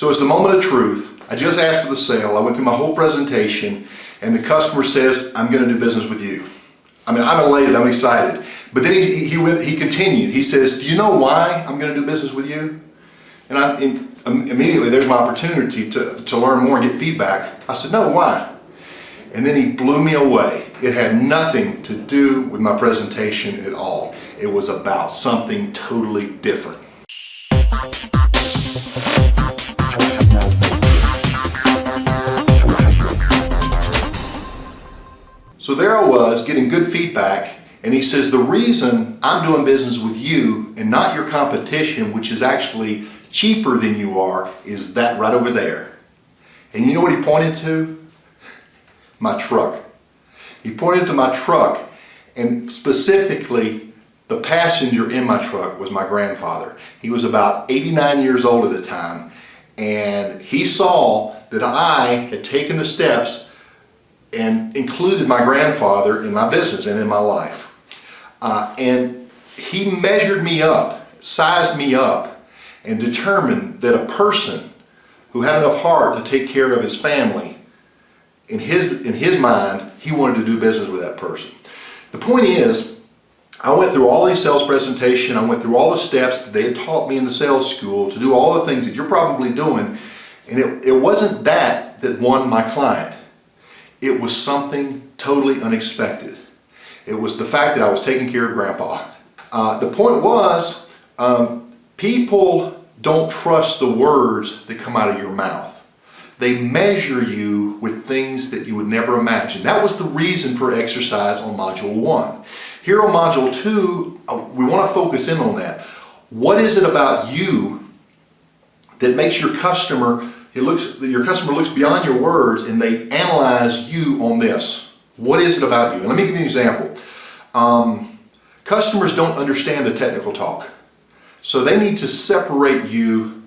So it's the moment of truth. I just asked for the sale. I went through my whole presentation, and the customer says, I'm going to do business with you. I mean, I'm elated, I'm excited. But then he continued. He says, do you know why I'm going to do business with you? And immediately there's my opportunity to learn more and get feedback. I said, no, why? And then he blew me away. It had nothing to do with my presentation at all. It was about something totally different. So there I was getting good feedback, and he says, the reason I'm doing business with you and not your competition, which is actually cheaper than you are, is that right over there. And you know what he pointed to? My truck. He pointed to my truck, and specifically the passenger in my truck was my grandfather. He was about 89 years old at the time, and he saw that I had taken the steps and included my grandfather in my business and in my life. And he measured me up, sized me up, and determined that a person who had enough heart to take care of his family, in his mind, he wanted to do business with that person. The point is, I went through all these sales presentations, I went through all the steps that they had taught me in the sales school to do all the things that you're probably doing, and it wasn't that won my client. It was something totally unexpected. It was the fact that I was taking care of Grandpa. The point was, people don't trust the words that come out of your mouth. They measure you with things that you would never imagine. That was the reason for exercise on Module 1. Here on Module 2, we want to focus in on that. What is it about you that makes your customer looks beyond your words and they analyze you on this? What is it about you? And let me give you an example. Customers don't understand the technical talk, so they need to separate you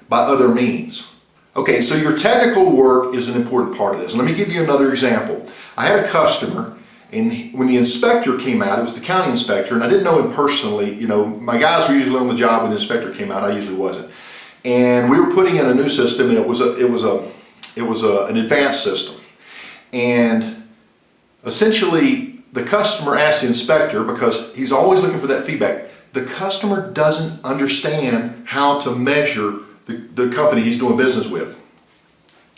by other means. Okay, so your technical work is an important part of this. Let me give you another example. I had a customer, and when the inspector came out, it was the county inspector, and I didn't know him personally. You know, my guys were usually on the job when the inspector came out. I usually wasn't. And we were putting in a new system, and it was an advanced system. And essentially, the customer asked the inspector, because he's always looking for that feedback. The customer doesn't understand how to measure the company he's doing business with,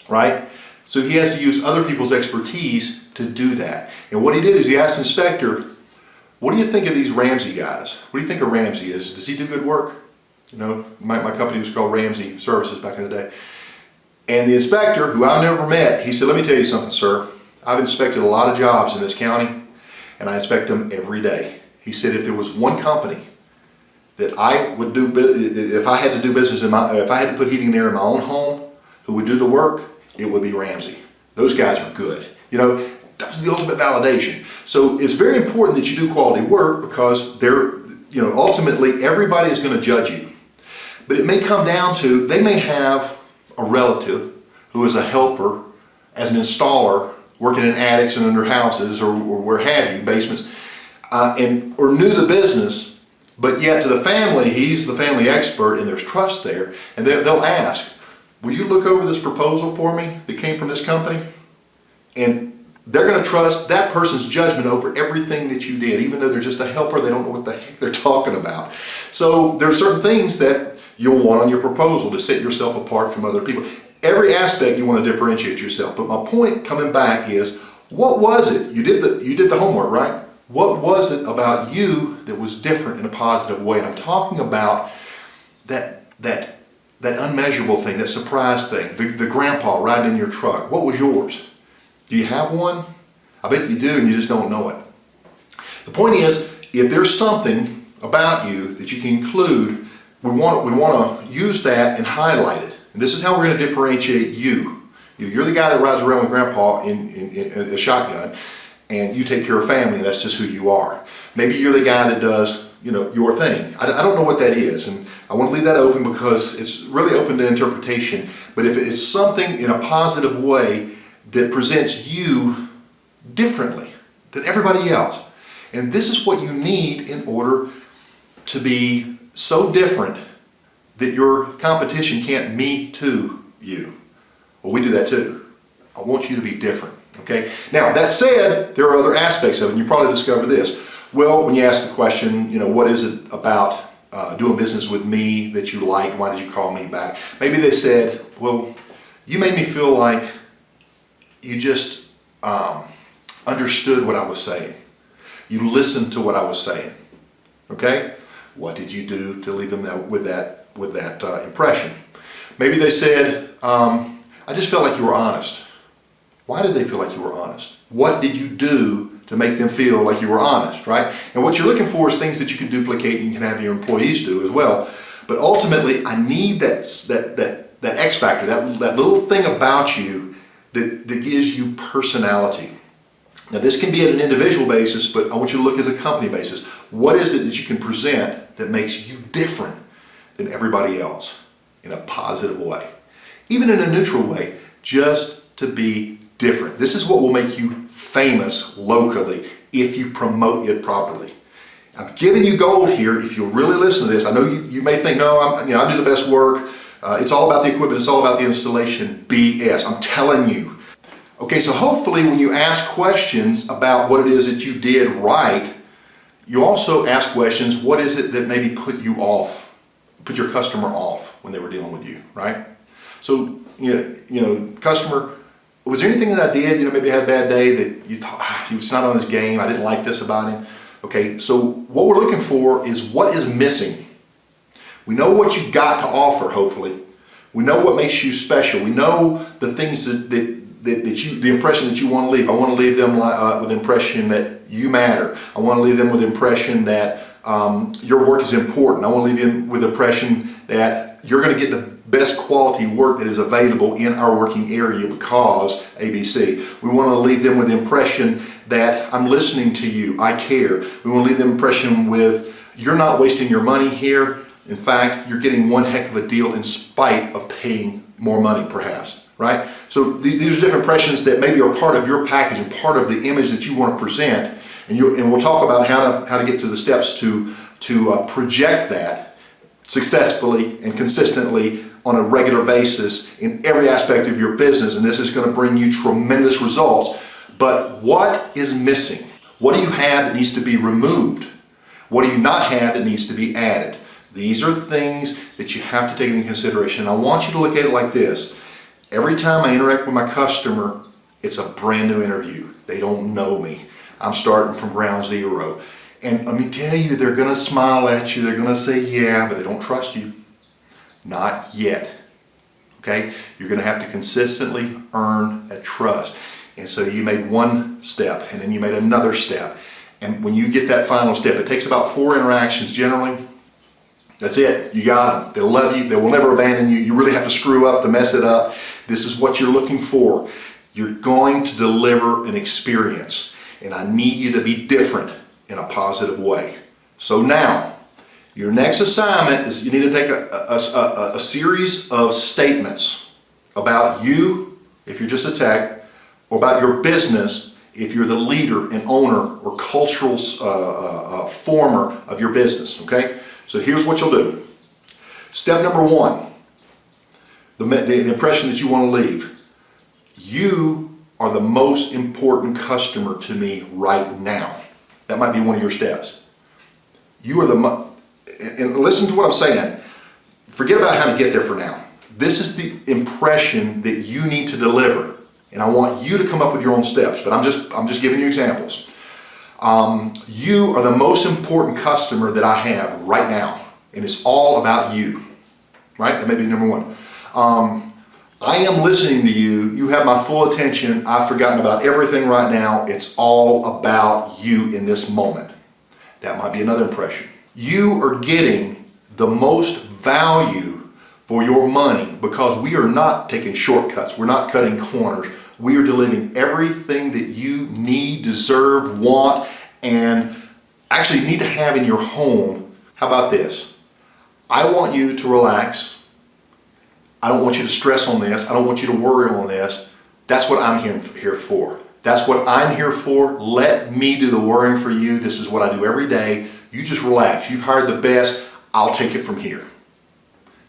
right? So he has to use other people's expertise to do that. And what he did is he asked the inspector, what do you think of these Ramsey guys? What do you think of Ramsey? Does he do good work? You know, my company was called Ramsey Services back in the day. And the inspector, who I've never met, he said, let me tell you something, sir. I've inspected a lot of jobs in this county, and I inspect them every day. He said, if there was one company that I would do, if I had to do business if I had to put heating and air in my own home, who would do the work, it would be Ramsey. Those guys are good. You know, that was the ultimate validation. So it's very important that you do quality work, because ultimately everybody is going to judge you. But it may come down to, they may have a relative who is a helper as an installer, working in attics and under houses or where have you, basements, or knew the business, but yet to the family, he's the family expert and there's trust there. And they'll ask, will you look over this proposal for me that came from this company? And they're going to trust that person's judgment over everything that you did, even though they're just a helper, they don't know what the heck they're talking about. So there are certain things that you'll want on your proposal to set yourself apart from other people. Every aspect you want to differentiate yourself. But my point coming back is, what was it? You did the homework, right? What was it about you that was different in a positive way? And I'm talking about that unmeasurable thing, that surprise thing, the grandpa riding in your truck. What was yours? Do you have one? I bet you do, and you just don't know it. The point is, if there's something about you that you can include, we want to use that and highlight it. And this is how we're going to differentiate you. You're the guy that rides around with Grandpa in a shotgun, and you take care of family, and that's just who you are. Maybe you're the guy that does, your thing. I don't know what that is, and I want to leave that open because it's really open to interpretation. But if it's something in a positive way that presents you differently than everybody else, and this is what you need in order to be so different that your competition can't me too you. Well, we do that too. I want you to be different, okay? Now, that said, there are other aspects of it, and you probably discover this. Well, when you ask the question, what is it about doing business with me that you liked? Why did you call me back? Maybe they said, well, you made me feel like you just understood what I was saying. You listened to what I was saying, okay? What did you do to leave them with that impression? Maybe they said, I just felt like you were honest. Why did they feel like you were honest? What did you do to make them feel like you were honest, right? And what you're looking for is things that you can duplicate and you can have your employees do as well. But ultimately, I need that X factor, that little thing about you that gives you personality. Now, this can be at an individual basis, but I want you to look at a company basis. What is it that you can present that makes you different than everybody else in a positive way? Even in a neutral way, just to be different. This is what will make you famous locally if you promote it properly. I'm giving you gold here if you'll really listen to this. I know you may think, no, I do the best work. It's all about the equipment. It's all about the installation. BS. I'm telling you. Okay, so hopefully when you ask questions about what it is that you did right, you also ask questions, what is it that maybe put you off, put your customer off when they were dealing with you, right? So, customer, was there anything that I did, maybe I had a bad day that you thought, he was not on his game, I didn't like this about him? Okay, so what we're looking for is what is missing. We know what you got to offer, hopefully. We know what makes you special. We know the things the impression that you want to leave. I want to leave them with the impression that you matter. I want to leave them with the impression that your work is important. I want to leave them with the impression that you're going to get the best quality work that is available in our working area because ABC. We want to leave them with the impression that I'm listening to you, I care. We want to leave them impression with you're not wasting your money here. In fact, you're getting one heck of a deal in spite of paying more money perhaps, right? So these are different impressions that maybe are part of your package and part of the image that you want to present. And we'll talk about how to get to the steps to project that successfully and consistently on a regular basis in every aspect of your business, and this is going to bring you tremendous results. But what is missing? What do you have that needs to be removed? What do you not have that needs to be added? These are things that you have to take into consideration. And I want you to look at it like this. Every time I interact with my customer, it's a brand new interview. They don't know me. I'm starting from ground zero. And let me tell you, they're going to smile at you. They're going to say, yeah, but they don't trust you. Not yet. Okay? You're going to have to consistently earn that trust. And so you made one step, and then you made another step. And when you get that final step, it takes about 4 interactions generally. That's it. You got them. They'll love you. They will never abandon you. You really have to screw up to mess it up. This is what you're looking for. You're going to deliver an experience. And I need you to be different in a positive way. So now, your next assignment is you need to take a series of statements about you, if you're just a tech, or about your business, if you're the leader and owner or cultural former of your business, okay? So here's what you'll do. Step number 1, the impression that you want to leave. You are the most important customer to me right now. That might be one of your steps. You are and listen to what I'm saying. Forget about how to get there for now. This is the impression that you need to deliver. And I want you to come up with your own steps, but I'm just giving you examples. You are the most important customer that I have right now, and it's all about you, right? That may be number 1. I am listening to you. You have my full attention. I've forgotten about everything right now. It's all about you in this moment. That might be another impression. You are getting the most value for your money because we are not taking shortcuts. We're not cutting corners. We are delivering everything that you need, deserve, want, and actually need to have in your home. How about this? I want you to relax. I don't want you to stress on this. I don't want you to worry on this. That's what I'm here for. That's what I'm here for. Let me do the worrying for you. This is what I do every day. You just relax. You've hired the best. I'll take it from here.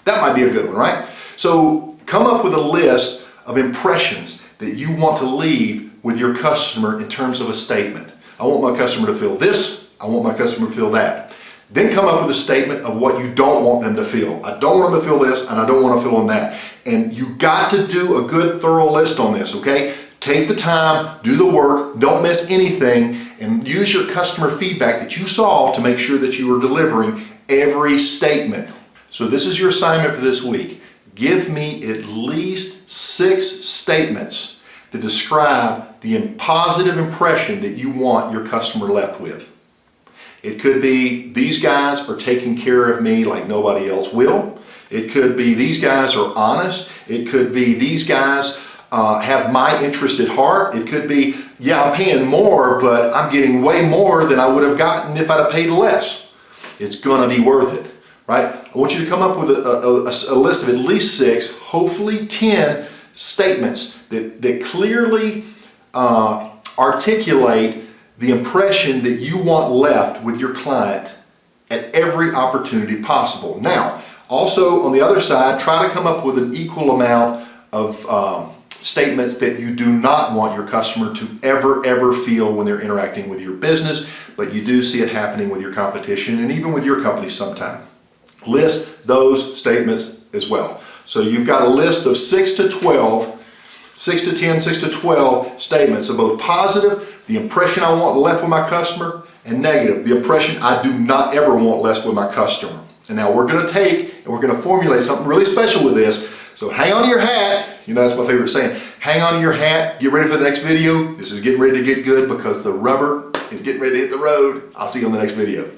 That might be a good one, right? So come up with a list of impressions that you want to leave with your customer in terms of a statement. I want my customer to feel this, I want my customer to feel that. Then come up with a statement of what you don't want them to feel. I don't want them to feel this, and I don't want to feel that. And you got to do a good, thorough list on this, okay? Take the time, do the work, don't miss anything, and use your customer feedback that you saw to make sure that you are delivering every statement. So this is your assignment for this week. Give me at least 6 statements that describe the positive impression that you want your customer left with. It could be, these guys are taking care of me like nobody else will. It could be, these guys are honest. It could be, these guys have my interest at heart. It could be, yeah, I'm paying more, but I'm getting way more than I would have gotten if I'd have paid less. It's gonna be worth it, right? I want you to come up with a list of at least 6, hopefully 10 statements that clearly articulate the impression that you want left with your client at every opportunity possible. Now, also on the other side, try to come up with an equal amount of statements that you do not want your customer to ever feel when they're interacting with your business, but you do see it happening with your competition and even with your company sometime. List those statements as well. So you've got a list of 6 to 12, 6 to 10, 6 to 12 statements of both positive, the impression I want left with my customer, and negative, the impression I do not ever want left with my customer. And now we're gonna take and we're gonna formulate something really special with this. So hang on to your hat. You know, that's my favorite saying. Hang on to your hat, get ready for the next video. This is getting ready to get good because the rubber is getting ready to hit the road. I'll see you on the next video.